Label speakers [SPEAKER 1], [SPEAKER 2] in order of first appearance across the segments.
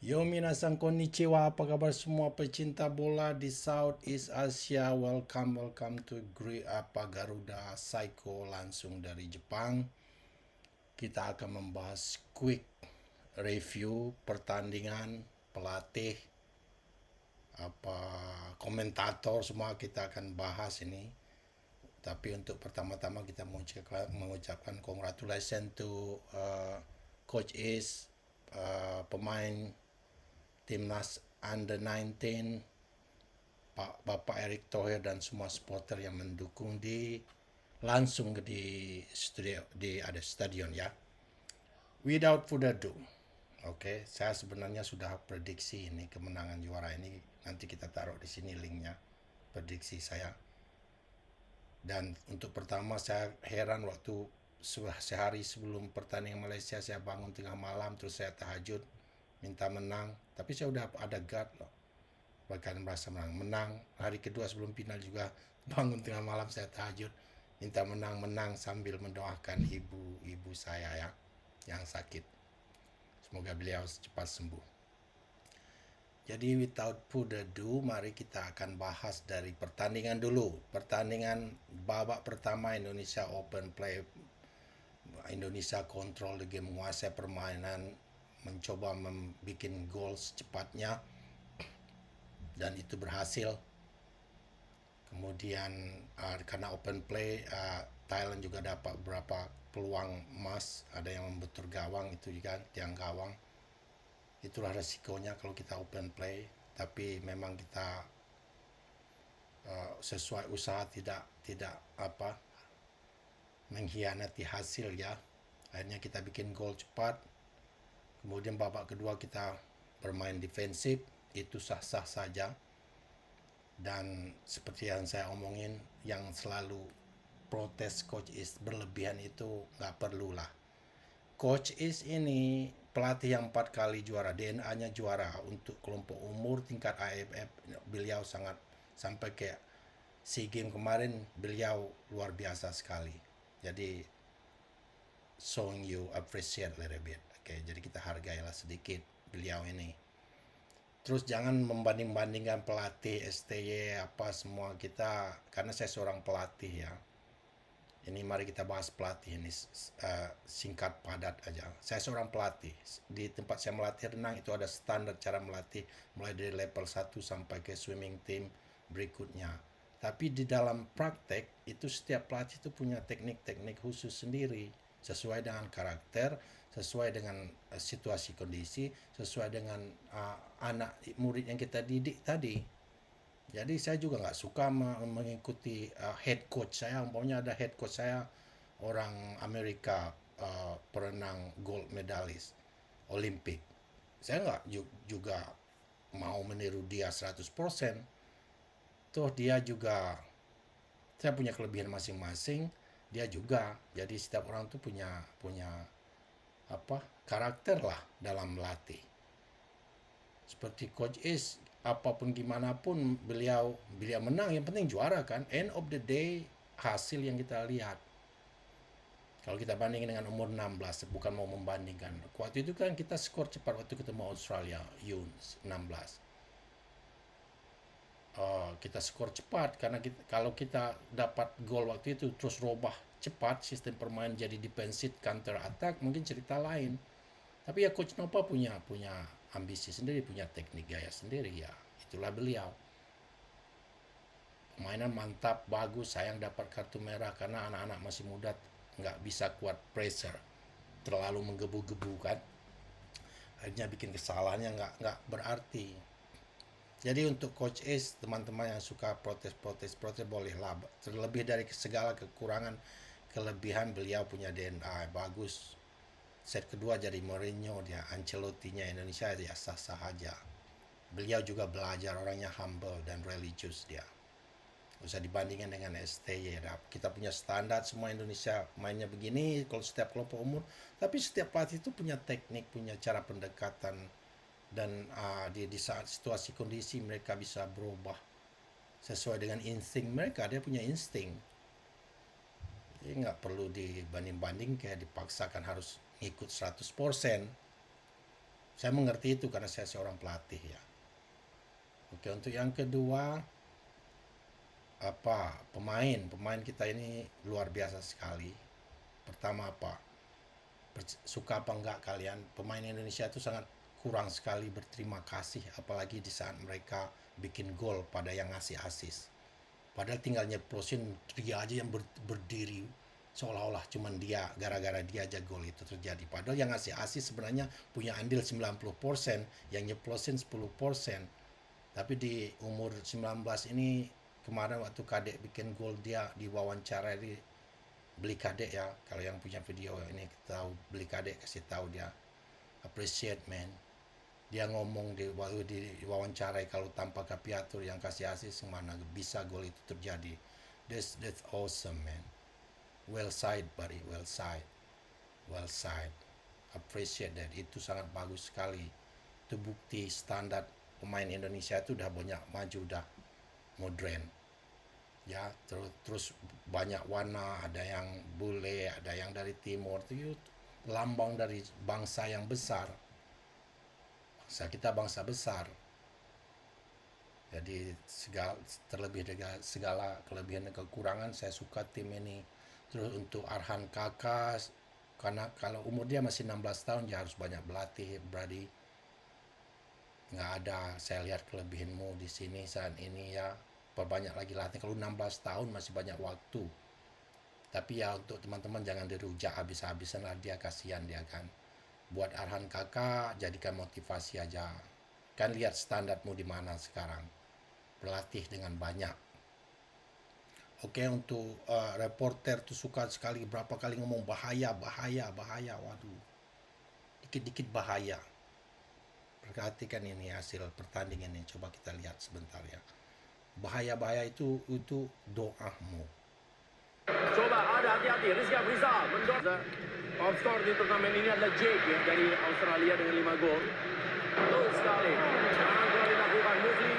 [SPEAKER 1] Yo minasan konnichiwa, apa kabar semua pecinta bola di Southeast Asia? Welcome to Garuda Psycho langsung dari Jepang. Kita akan membahas quick review pertandingan, pelatih, apa komentator semua kita akan bahas ini. Tapi untuk pertama-tama kita mengucapkan congratulations to Coach Is, pemain timnas Under 19, Pak Bapak Erick Thohir dan semua supporter yang mendukung di langsung di studio di ada stadion ya. Without further ado, oke, saya sebenarnya sudah prediksi ini kemenangan juara ini, nanti kita taruh di sini linknya prediksi saya. Dan untuk pertama saya heran waktu sehari sebelum pertandingan Malaysia saya bangun tengah malam terus saya tahajud minta menang, tapi saya udah ada guard loh, bahkan merasa menang. Hari kedua sebelum final juga bangun tengah malam saya tahajud minta menang sambil mendoakan ibu saya ya yang sakit, semoga beliau cepat sembuh. Jadi without further ado, mari kita akan bahas dari pertandingan dulu. Pertandingan babak pertama Indonesia Open Play. Indonesia kontrol the game, menguasai permainan, mencoba membuat gol secepatnya, dan itu berhasil. Kemudian karena open play, Thailand juga dapat beberapa peluang emas, ada yang membentur gawang, itu juga tiang gawang. Itulah resikonya kalau kita open play, tapi memang kita sesuai usaha, tidak apa mengkhianati hasil ya. Akhirnya kita bikin gol cepat. Kemudian babak kedua kita bermain defensif, itu sah-sah saja. Dan seperti yang saya omongin, yang selalu protes Coach Is berlebihan itu nggak perlu lah. Coach Is ini pelatih yang 4 kali juara, DNA-nya juara untuk kelompok umur tingkat AFF. Beliau sangat, sampai kayak SEA Games kemarin beliau luar biasa sekali. Jadi showing you appreciate a little bit. Oke, jadi kita hargailah sedikit beliau ini. Terus jangan membanding-bandingkan pelatih STY apa semua kita, karena saya seorang pelatih ya. Ini mari kita bahas pelatih ini singkat padat aja. Saya seorang pelatih. Di tempat saya melatih renang itu ada standar cara melatih, mulai dari level 1 sampai ke swimming team berikutnya. Tapi di dalam praktek itu setiap pelatih itu punya teknik-teknik khusus sendiri, sesuai dengan karakter, sesuai dengan situasi kondisi, sesuai dengan anak murid yang kita didik tadi. Jadi saya juga nggak suka mengikuti head coach saya. Umpamanya ada head coach saya orang Amerika, perenang gold medalis Olimpik. Saya nggak juga mau meniru dia 100%. Toh dia juga, saya punya kelebihan masing-masing, dia juga. Jadi setiap orang tuh punya apa karakter lah dalam melatih. Seperti Coach Is, apapun gimana pun beliau menang, yang penting juara kan. End of the day hasil yang kita lihat. Kalau kita bandingin dengan umur 16, bukan mau membandingkan. Waktu itu kan kita skor cepat waktu ketemu Australia, U16. Kita skor cepat karena kalau kita dapat gol waktu itu terus robah cepat sistem permainan jadi defensive counter attack, mungkin cerita lain. Tapi ya Coach Nova punya ambisi sendiri, punya teknik gaya sendiri ya. Itulah beliau. Mainan mantap, bagus. Sayang dapat kartu merah karena anak-anak masih muda nggak bisa kuat pressure, terlalu menggebu-gebu kan. Akhirnya bikin kesalahan yang nggak berarti. Jadi untuk Coach Ace, teman-teman yang suka protes bolehlah. Terlebih dari segala kekurangan, kelebihan beliau punya DNA bagus. Set kedua jadi Mourinho, dia Ancelotti-nya Indonesia ya sah-sah aja. Beliau juga belajar, orangnya humble dan religious dia. Usah dibandingkan dengan STY. Kita punya standar semua Indonesia mainnya begini kalau setiap kelompok umur. Tapi setiap pelatih itu punya teknik, punya cara pendekatan, dan di saat situasi kondisi mereka bisa berubah sesuai dengan insting mereka. Dia punya insting. Jadi nggak perlu dibanding-banding kayak dipaksakan harus ngikut 100%. Saya mengerti itu karena saya seorang pelatih ya. Oke, untuk yang kedua, pemain kita ini luar biasa sekali. Pertama suka apa enggak kalian, pemain Indonesia itu sangat kurang sekali berterima kasih, apalagi di saat mereka bikin gol pada yang ngasih asis. Padahal tinggal nyeplosin dia aja yang berdiri seolah-olah cuman dia, gara-gara dia aja gol itu terjadi. Padahal yang ngasih asis sebenarnya punya andil 90%, yang nyeplosin 10%. Tapi di umur 19 ini, kemarin waktu Kadek bikin gol, dia diwawancara di beli Kadek ya, kalau yang punya video ini tahu, beli Kadek kasih tahu dia appreciate man. Dia ngomong waktu di wawancarai, kalau tanpa Capiatur yang kasih asis, mana bisa gol itu terjadi. That's awesome man. Well side buddy, well side. Appreciate that. Itu sangat bagus sekali. Itu bukti standar pemain Indonesia itu udah banyak maju, udah modern. Ya, terus banyak warna, ada yang bule, ada yang dari timur. Itu lambang dari bangsa yang besar. Kita bangsa besar. Jadi terlebih dengan segala kelebihan dan kekurangan, saya suka tim ini. Terus untuk Arhan Kakak, karena kalau umur dia masih 16 tahun, dia harus banyak berlatih, berarti nggak ada. Saya lihat kelebihanmu di sini saat ini ya, perbanyak lagi latihan. Kalau 16 tahun masih banyak waktu. Tapi ya untuk teman-teman jangan dirujak habis-habisan lah, dia kasihan dia kan. Buat Arhan Kakak, jadikan motivasi aja. Kan lihat standarmu di mana sekarang. Berlatih dengan banyak. Oke, untuk reporter tuh suka sekali berapa kali ngomong bahaya. Waduh. Dikit-dikit bahaya. Perhatikan ini hasil pertandingan ini. Coba kita lihat sebentar ya. Bahaya itu doamu.
[SPEAKER 2] Coba ada hati-hati. Rizky Afrizal mendorong. Top skor di turnamen ini adalah Jake ya, dari Australia dengan 5 gol. Betul sekali. Sekarang gol dilakukan Mufli.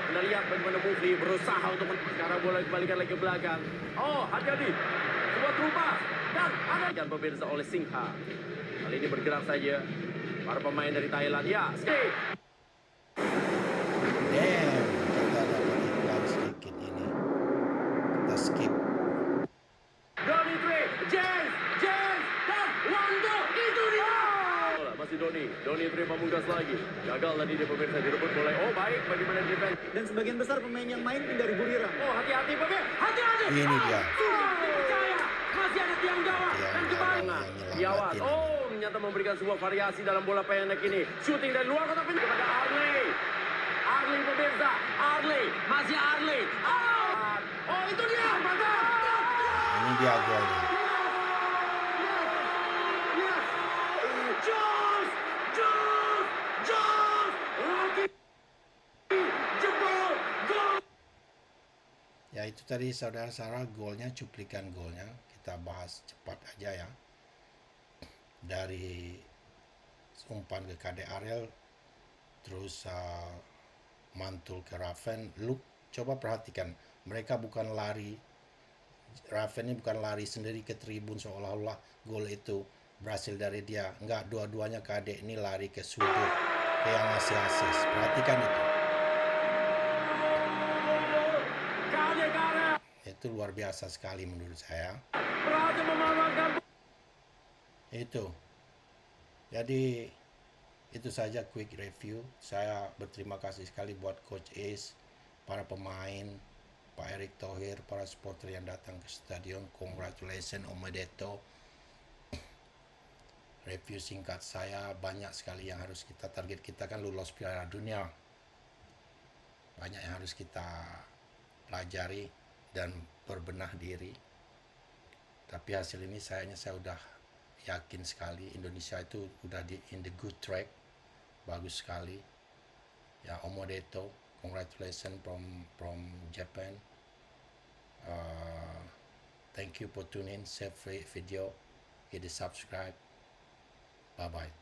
[SPEAKER 2] Anda lihat bagaimana Mufli berusaha untuk sekarang bola dikembalikan lagi ke belakang. Oh, hati-hati. Sebuah terupas. Dan ada pemirsa oleh Singha. Kali ini bergerak saja para pemain dari Thailand. Ya, skip.
[SPEAKER 1] Kita dapat iklan sedikit ini. Kita skip.
[SPEAKER 2] Doni Tri, James, dan Wando, itu dia! Masih Doni Tri Pamungkas lagi. Gagal tadi dia pemirsa, direbut mulai. Oh baik, bagaimana defense.
[SPEAKER 3] Dan sebagian besar pemain yang main dari Buriram.
[SPEAKER 2] Oh hati-hati pemirsa, hati-hati!
[SPEAKER 1] Ini dia.
[SPEAKER 2] Sudah dipercaya, masih ada tiang gawang. Dan kembali. Diawat, ternyata memberikan sebuah variasi dalam bola pendek ini. Shooting dari luar kotak penalti kepada Arley. Arley pemirsa, masih Arley. Oh itu dia, mantap!
[SPEAKER 1] Ini dia golnya. Ya itu tadi saudara-saudara golnya, cuplikan golnya. Kita bahas cepat aja ya. Dari umpan ke Kade Ariel, terus mantul ke Raven. Coba perhatikan, mereka bukan lari. Raven ini bukan lari sendiri ke tribun seolah-olah gol itu berhasil dari dia. Enggak, dua-duanya Kade ini lari ke sudut, ke yang ngasih asis. Perhatikan itu. Itu luar biasa sekali menurut saya. Itu. Jadi itu saja quick review. Saya berterima kasih sekali buat Coach Ace, para pemain, Pak Erick Thohir, para supporter yang datang ke stadion. Congratulations Om Medeto. Review singkat saya, banyak sekali yang harus kita target. Kita kan lolos Piala Dunia. Banyak yang harus kita pelajari dan berbenah diri. Tapi hasil ini saya udah yakin sekali Indonesia itu udah in the good track. Bagus sekali. Ya, Omodeto, congratulations from Japan. Thank you for tuning, save video, hit the subscribe. Bye bye.